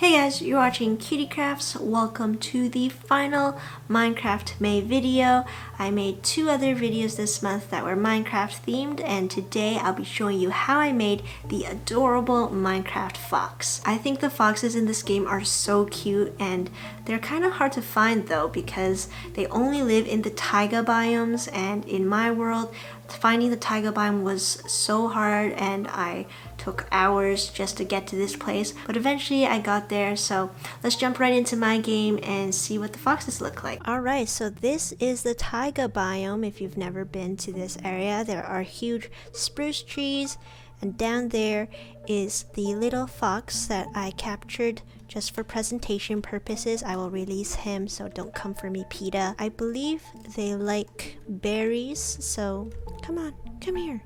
Hey guys, you're watching Cutie Crafts. Welcome to the final Minecraft May video. I made two other videos this month that were Minecraft themed, and today I'll be showing you how I made the adorable Minecraft fox. I think the foxes in this game are so cute, and they're kind of hard to find though because they only live in the taiga biomes, and in my world finding the taiga biome was so hard and I took hours just to get to this place, but eventually I got there. So let's jump right into my game and see what the foxes look like. Alright, so this is the taiga biome. If you've never been to this area, there are huge spruce trees, and down there is the little fox that I captured just for presentation purposes. I will release him, so don't come for me, PETA. I believe they like berries, so come on, come here.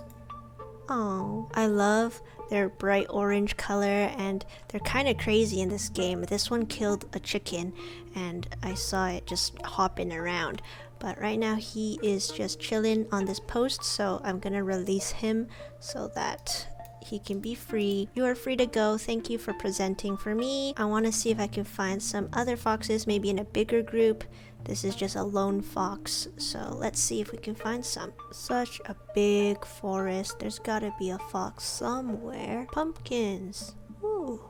Oh, I love their bright orange color, and they're kind of crazy in this game. This one killed a chicken and I saw it just hopping around, but right now he is just chilling on this post, so I'm gonna release him so that he can be free. You are free to go. Thank you for presenting for me. I want to see if I can find some other foxes, maybe in a bigger group. This is just a lone fox, so let's see if we can find some. Such a big forest. There's gotta be a fox somewhere. Pumpkins. Ooh.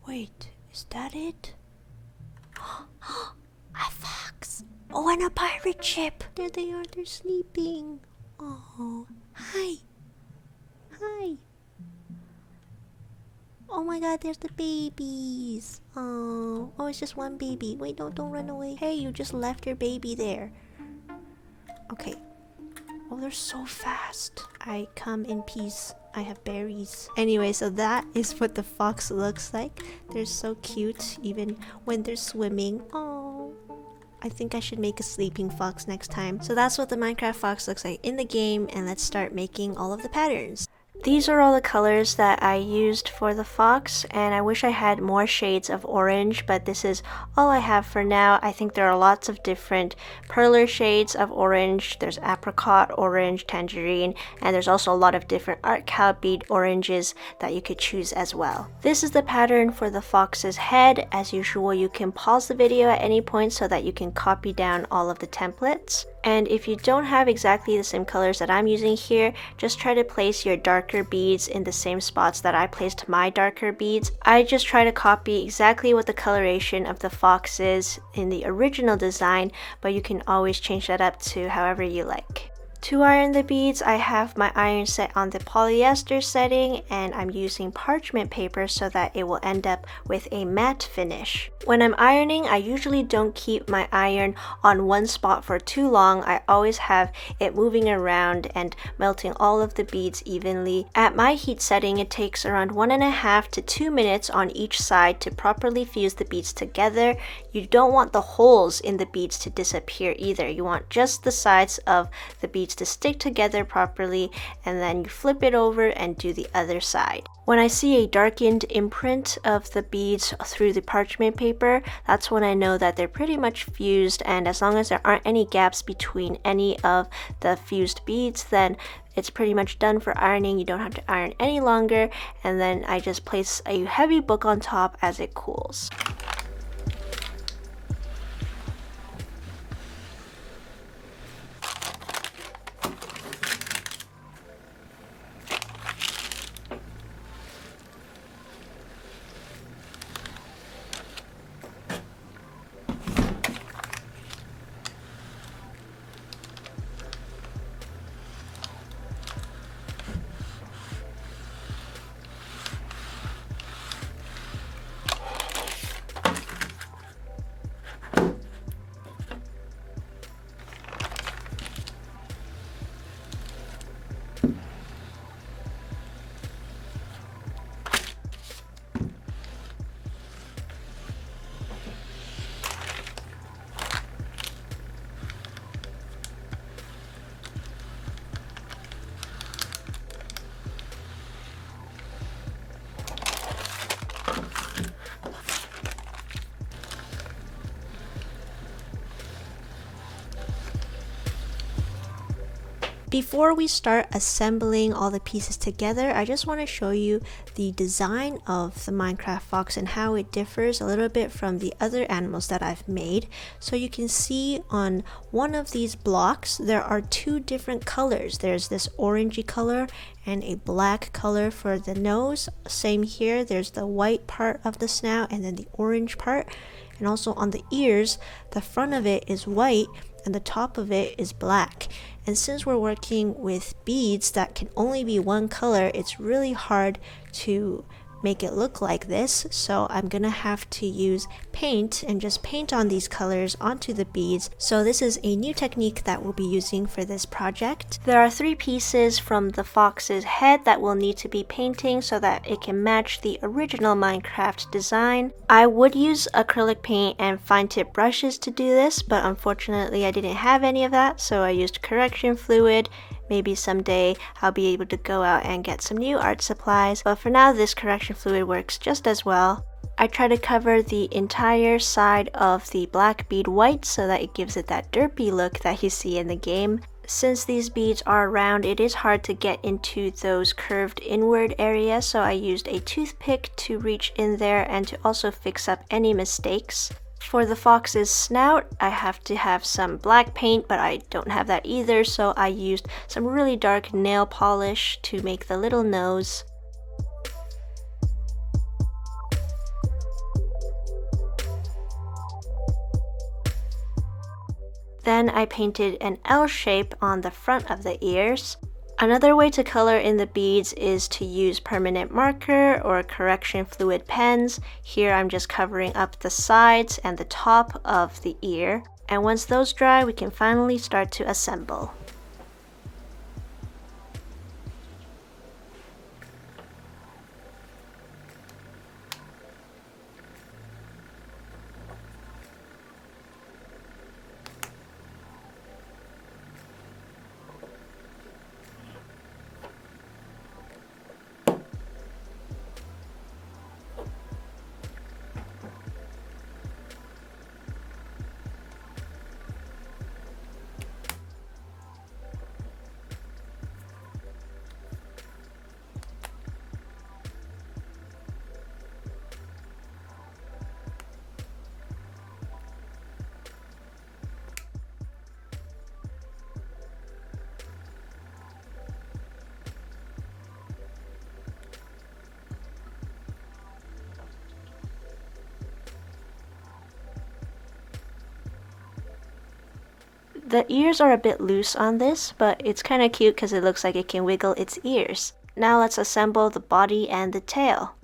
Wait, is that it? A fox. Oh, and a pirate ship. There they are. They're sleeping. Oh, hi. Hi. Oh my god, there's the babies. Oh, it's just one baby. Wait, don't run away. Hey, you just left your baby there. Okay. Oh, they're so fast. I come in peace. I have berries. Anyway, so that is what the fox looks like. They're so cute, even when they're swimming. Oh, I think I should make a sleeping fox next time. So that's what the Minecraft fox looks like in the game, and let's start making all of the patterns. These are all the colors that I used for the fox, and I wish I had more shades of orange, but this is all I have for now. I think there are lots of different perler shades of orange. There's apricot orange, tangerine, and there's also a lot of different art cow bead oranges that you could choose as well. This is the pattern for the fox's head. As usual, you can pause the video at any point so that you can copy down all of the templates. And if you don't have exactly the same colors that I'm using here, just try to place your darker beads in the same spots that I placed my darker beads. I just try to copy exactly what the coloration of the fox is in the original design, but you can always change that up to however you like. To iron the beads, I have my iron set on the polyester setting, and I'm using parchment paper so that it will end up with a matte finish. When I'm ironing, I usually don't keep my iron on one spot for too long. I always have it moving around and melting all of the beads evenly. At my heat setting, it takes around 1.5 to 2 minutes on each side to properly fuse the beads together. You don't want the holes in the beads to disappear either. You want just the sides of the beads to stick together properly, and then you flip it over and do the other side. When I see a darkened imprint of the beads through the parchment paper, that's when I know that they're pretty much fused, and as long as there aren't any gaps between any of the fused beads, then it's pretty much done for ironing. You don't have to iron any longer, and then I just place a heavy book on top as it cools. Before we start assembling all the pieces together, I just want to show you the design of the Minecraft fox and how it differs a little bit from the other animals that I've made. So you can see on one of these blocks there are two different colors. There's this orangey color and a black color for the nose. Same here, there's the white part of the snout and then the orange part. And also on the ears, the front of it is white and the top of it is black. And since we're working with beads that can only be one color, it's really hard to make it look like this. So I'm gonna have to use paint and just paint on these colors onto the beads. So this is a new technique that we'll be using for this project. There are 3 pieces from the fox's head that will need to be painting so that it can match the original Minecraft design. I would use acrylic paint and fine tip brushes to do this, but unfortunately I didn't have any of that, so I used correction fluid. Maybe someday I'll be able to go out and get some new art supplies, but for now this correction fluid works just as well. I try to cover the entire side of the black bead white so that it gives it that derpy look that you see in the game. Since these beads are round, it is hard to get into those curved inward areas, so I used a toothpick to reach in there and to also fix up any mistakes. For the fox's snout, I have to have some black paint, but I don't have that either, so I used some really dark nail polish to make the little nose. Then I painted an L shape on the front of the ears. Another way to color in the beads is to use permanent marker or correction fluid pens. Here I'm just covering up the sides and the top of the ear. And once those dry, we can finally start to assemble. The ears are a bit loose on this, but it's kind of cute because it looks like it can wiggle its ears. Now let's assemble the body and the tail.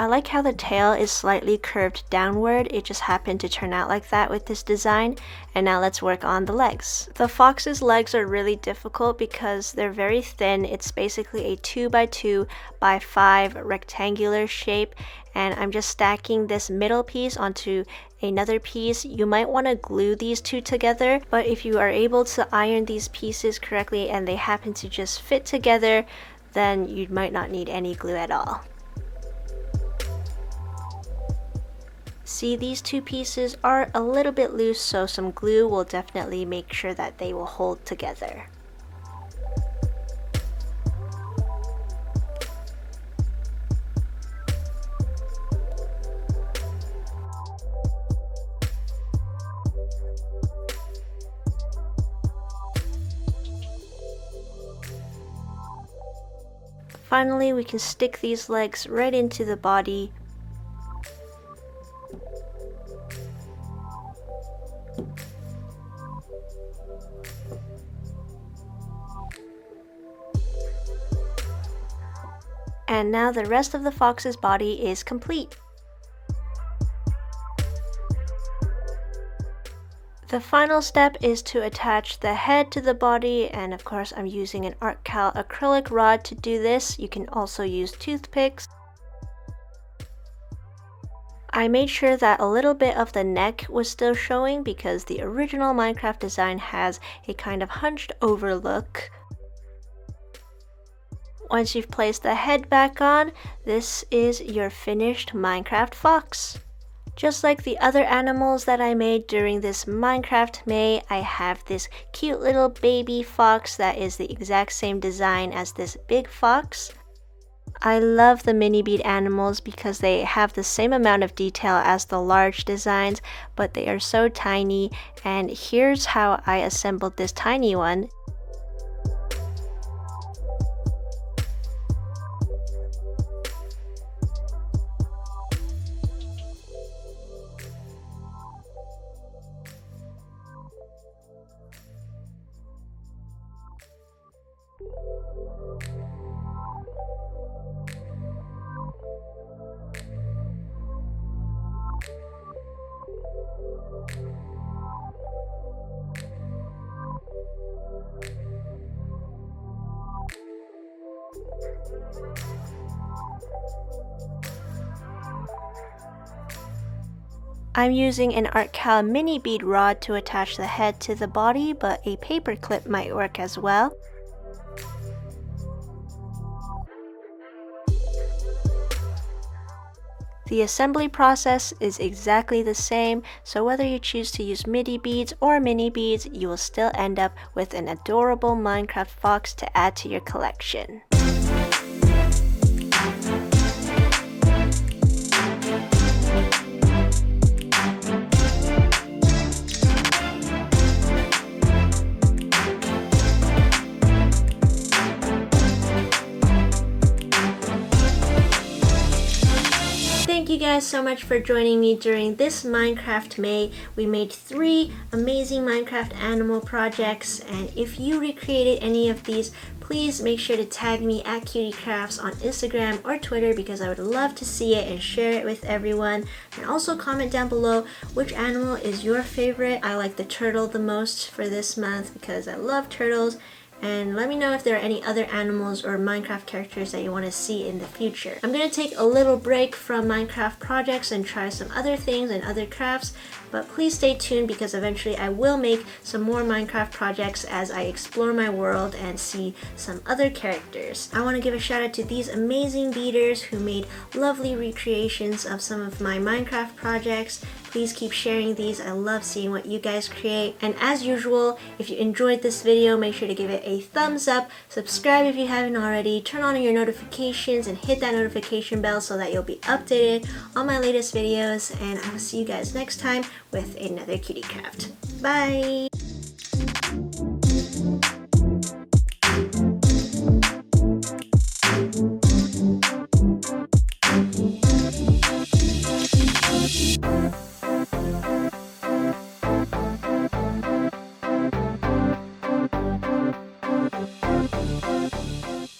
I like how the tail is slightly curved downward. It just happened to turn out like that with this design. And now let's work on the legs. The fox's legs are really difficult because they're very thin. It's basically a 2x2 by 5 rectangular shape. And I'm just stacking this middle piece onto another piece. You might want to glue these two together, but if you are able to iron these pieces correctly and they happen to just fit together, then you might not need any glue at all. See, these two pieces are a little bit loose, so some glue will definitely make sure that they will hold together. Finally, we can stick these legs right into the body. And now the rest of the fox's body is complete. The final step is to attach the head to the body, and of course I'm using an ArtCal acrylic rod to do this. You can also use toothpicks. I made sure that a little bit of the neck was still showing because the original Minecraft design has a kind of hunched over look. Once you've placed the head back on, this is your finished Minecraft fox. Just like the other animals that I made during this Minecraft May, I have this cute little baby fox that is the exact same design as this big fox. I love the mini bead animals because they have the same amount of detail as the large designs, but they are so tiny, and here's how I assembled this tiny one. I'm using an ArtCal mini bead rod to attach the head to the body, but a paper clip might work as well. The assembly process is exactly the same, so whether you choose to use MIDI beads or mini beads, you will still end up with an adorable Minecraft fox to add to your collection. Thank you guys so much for joining me during this Minecraft May. We made 3 amazing Minecraft animal projects, and if you recreated any of these, please make sure to tag me at CutieCrafts on Instagram or Twitter because I would love to see it and share it with everyone. And also comment down below which animal is your favorite. I like the turtle the most for this month because I love turtles. And let me know if there are any other animals or Minecraft characters that you want to see in the future. I'm going to take a little break from Minecraft projects and try some other things and other crafts, but please stay tuned because eventually I will make some more Minecraft projects as I explore my world and see some other characters. I want to give a shout out to these amazing beaders who made lovely recreations of some of my Minecraft projects. Please keep sharing these. I love seeing what you guys create. And as usual, if you enjoyed this video, make sure to give it a thumbs up, subscribe if you haven't already, turn on your notifications and hit that notification bell so that you'll be updated on my latest videos, and I will see you guys next time with another cutie craft. Bye!